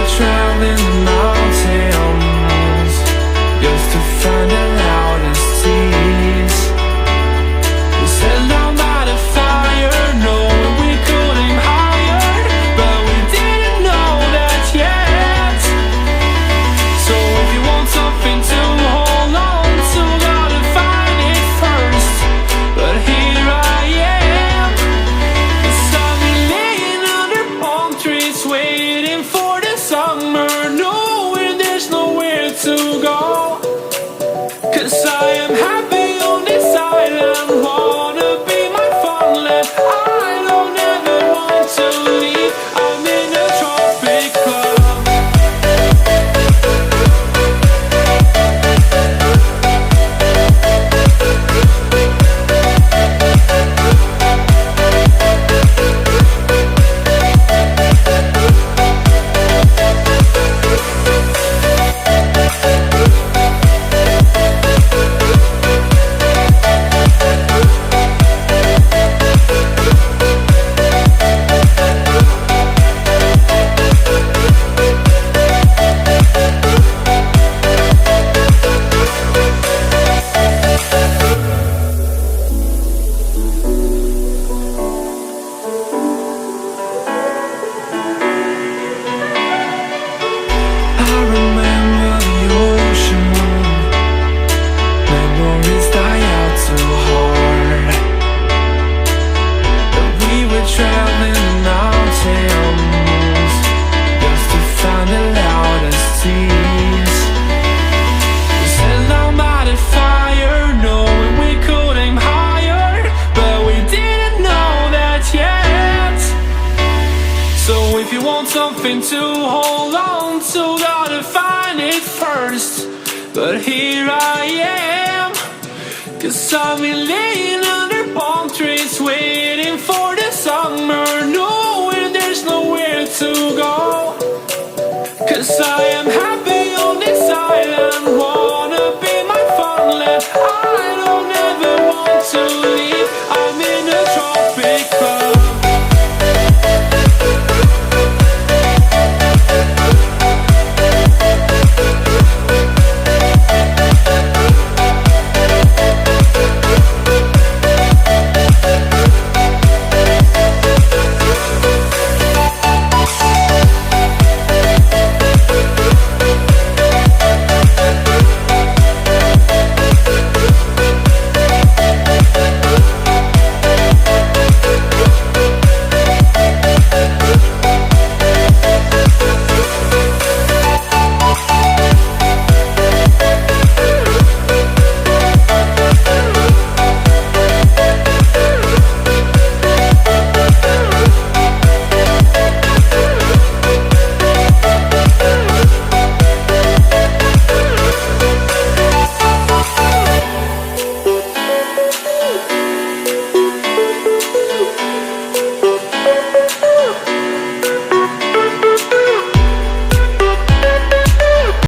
were traveling the mountains just to find the loudest tears. We sat down by the fire, knowing we could aim higher, but we didn't know that yet. So if you want something to hold on to, gotta find it first. But here I am, 'cause I've been laying under palm trees, waiting for the summer, knowing there's nowhere to go. 'Cause I am happy on this island, wanna be my farmland. I don't ever want to leave, I'm in a tropic club. I remember the ocean, memories die out too hard. But we were traveling the mountains just to find the loudest tears. We sat down by the fire, knowing we could aim higher, but we didn't know that yet. So if you want something to hold on to, gotta find it first. But here I am, 'cause I've been laying under palm trees, waiting for the summer, knowing there's nowhere to go. 'Cause I am